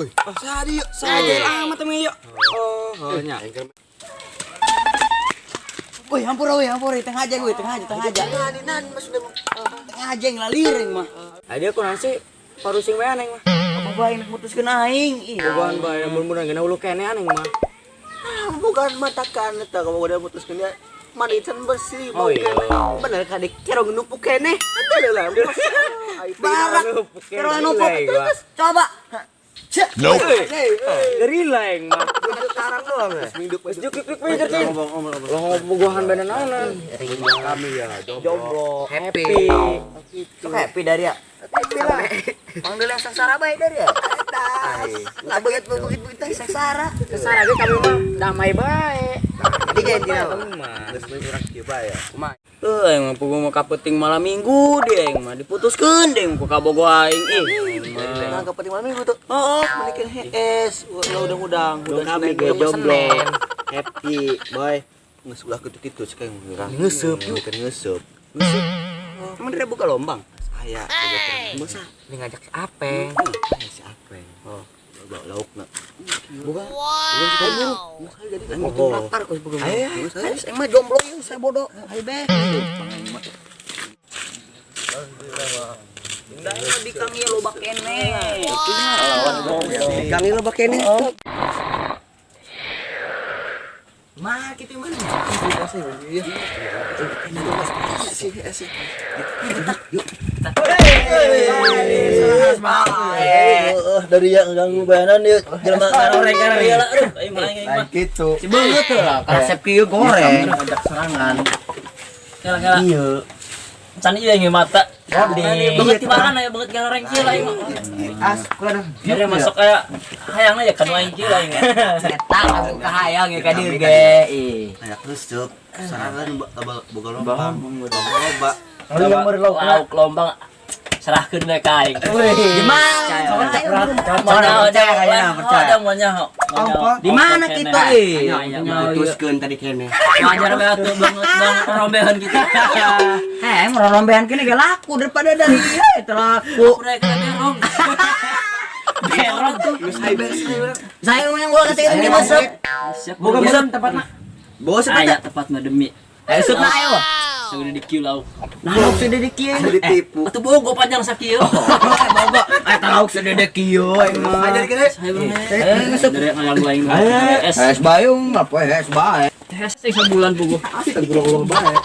Woi, sadi yuk. Saja amat temen yuk. Oh, nya. Woi, hampura tengah aja gue, tengah aja. Nan mas sudah Tengah aja ngelaliring mah. Adia ku nasi parusing bae aneng mah. Apa bae nak mutuskeun aing? Ih, Bukan bae mun-mun geuna ulu kene aneng mah. bukan matakan eta kamu udah putuskeun dia. Manitan bersih Oh, iya. Bener kadik kerong numpuk kene. Eta lah. barak. Terus numpuk. Coba. Cek. Gerila yang mah. Sekarang doang ya. Juk pinggir cing. Lo bogohan bener naonan. Kami ya Jomblo, happy. Sok happy dari ya. Happy lah. Panggil yang sengsara bae dari ya. Lah begitu sengsara. Kesana ge kami mah damai bae. Jadi ganti nama. Geus kurang kieu bae ya. Yang mah pugu mah kapeting malam minggu dia yang mah diputuskeun deung ku kabogo aing ih. Nggak penting malam minggu tuh. Oh, menikah HS. Udang-udang. Kami ge jomblo, happy, boy. Nges ulah kitu-kitu sekarang ngeseup yuk kan ngeseup. Emang dia buka lombang? Saya masa Ini ngajak si Apeng. si Apeng. Oh, bawa laukna. Bukan. Oh, Mau lapar kok sebelum. ayo. Saya mah jomblo yuk, saya bodoh. Ayo be. Indah di kami lo bakene. Kami lo bakene. Mah kitu mana? Dari yang ganggu bayanan yuk. Jelema Goreng karena dia lah. Aduh, ayo mah. Gitu. Si beungeut lah, resep kieu goreng. Ada serangan. Kala-kala. Iya. Can ieu yang mata. Gede. Beungeut di mana ya beungeut goreng kieu lah ieu. As, kulah. Jadi masuk kayak hayangna ya kan wae kieu lah ieu. Eta aku kahayang ya ka dieu ge. Ih. Kayak tusuk. Serangan boga lombang. Loba. Lauk lombang serahkeun we ka aing. Di mana? Di mana kita ih? Putuskeun tadi kene. Ngajar we atuh banget bang rombehan kita. Rombehan kene ge laku daripada dari dia itu laku. Udah kena berong. Berong tuh. Saya yang gua kasih ini masuk. Boga masuk tempatna. Bawa sepeda. Tepat mah demi. Ayo supna ayo. Sudah di kieu lauk. Nah, lauk sudah di kieu. Ditipu. Atuh bogo panjang sakieu. Bogo. Eta lauk sudah di kieu aing mah. Ajar kene. Saya bener. Dari ngalang aing. Es bayung apa es bae. Tes sebulan bogo. Asli tadi gulung-gulung bae.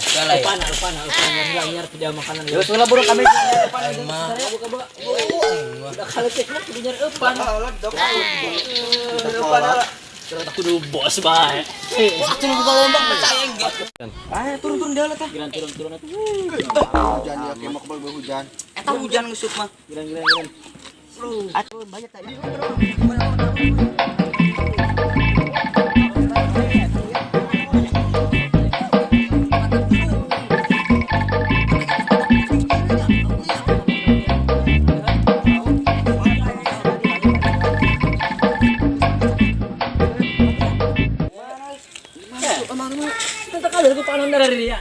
Salah ya. Lupa nyar tidak makanan. Terus ulah buruk kami. Buka. Udah kalau ceknya kudu nyar eupan. Terus aku dulu bos bae. Waktu buka lombang percaya enggak. Ayo turun dia lah tah. Giran turun atuh. Hujan ya kemak bal hujan. Eta hujan ngeusup mah. Giran. Atuh banyak tadi. Ada aku panon dari dia.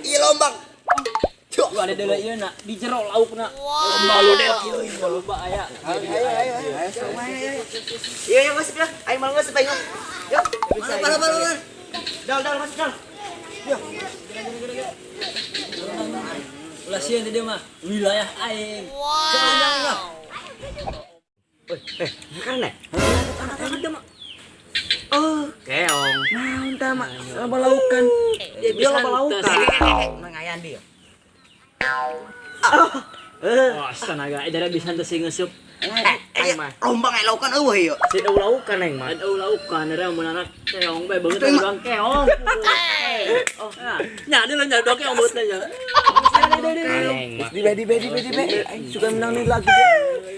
Iya lombang. Lu ada deuleu ieu na di jero laukna. Malu deh ieu loba aya. Iya masuk ya. Ayo mau ngasih pengen. Yuk. Mana. Dal masuk dal. Ulah sieun dia mah wilayah aing. Wow. Karena Ada mah. oh Keong. nah entah mak loba laukan dia loba laukan Mangayan dia. Oh, astaga, ada bisa teu ngeusup. lombang ayo laukan eueuh yeuh Si laukan aing mah. Ada laukan ada mun anak keong bae beungeut urang keong. Oh, nya dia nya doang keong beungeut nya. Aing mah. di be aing suka menang nih lagi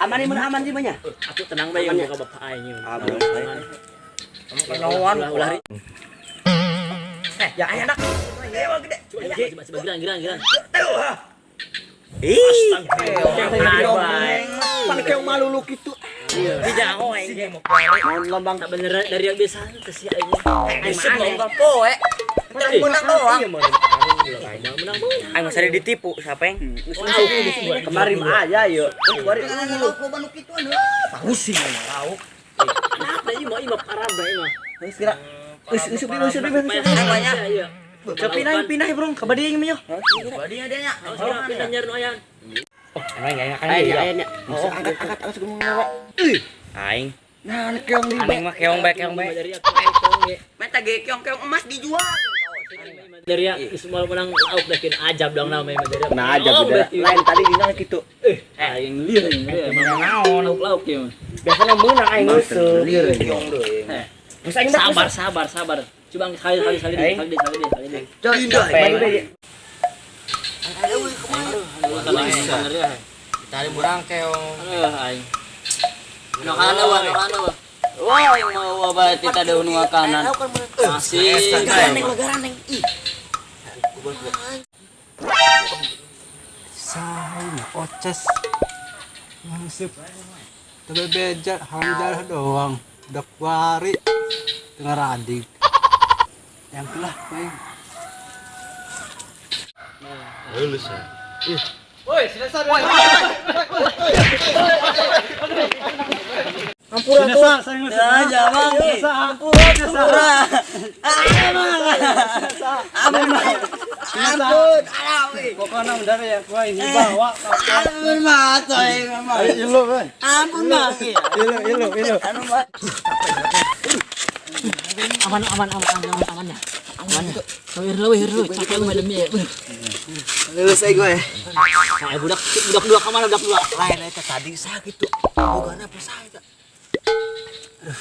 aman sih banyak Aku tenang bae yang buka bapak aing. lawan Ulah. ya ayo anak Coba giran. pan keong malu lu kitu Tidak aku aing. mau lombang Tak bener dari yang bisa teh si aing. aing lombang poe Menang doang. Aing masa ditipu siapa yang? Kemarin aja yuk. Kemarin Pusing mah lauk. Kenapa ima parah ima. Geus usuk di Namanya. pindah bro, ka badieu mah yo. Badinya dia nya. Pindah nyar nu aya. Ayahnya. Oh, angkat sebelum ngewe. Aing. Nah, keong di Aing mah keong bae. Meta ge keong-keong emas dijual. Dari ya semua menang lauk dah kena ajab dong namanya dari. Nah, aja beda. Lain tadi dina kitu. Aing lieur emang naon lauk ieu. Biasana meunang aing ngeuseul. Keong deui. Geus aing Sabar. Coba kali deh. Pindah. Tadi burang keong. Aing. Nokana wa. Wah, yang mau obat kita daun makanan. Masih. Legaraneng. Ih. Sahay na oces. Mangsip. Tapi beja hamdal doang. Dakwari. Tengah radig. Yang telah baik. Lulus ya. Ampura tuh. Jamang. Ampura. Ampun, alawi. Pokoknya udah ya, gua ini bawa. Ampun mah coy, mah. Ilu, kan? Ampun mah. Ilu. Anu mah. Aman ya. Aman. Leuwih. Capek lu madem ya. Lulus aing gue. Nah, budak dua kamar budak dua. Lain eta tadi sakitu. Bogana apa sae eta?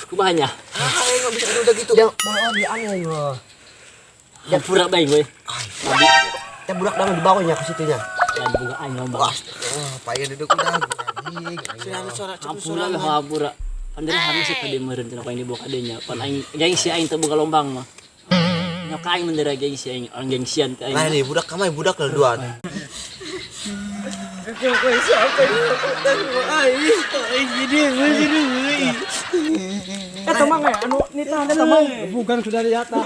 Kubahnya. Aing mah bisa udah gitu. Yang mau di aneh yo. Ampura bae gue. Tadi teh budak dang di bawahnya ke situnya. Ya buka aing ngomong. Oh, payah duduk udah. Ampura lah ampura. Pandiri harus sih tadi meureun cenah aing dibawa kadenya. Pan aing gengsi aing teu boga lombang mah. Nyoka aing mendera gengsi aing, orang gengsian teh aing. Nah nih budak kamai budak lah duaan. Bukan sudah di atas.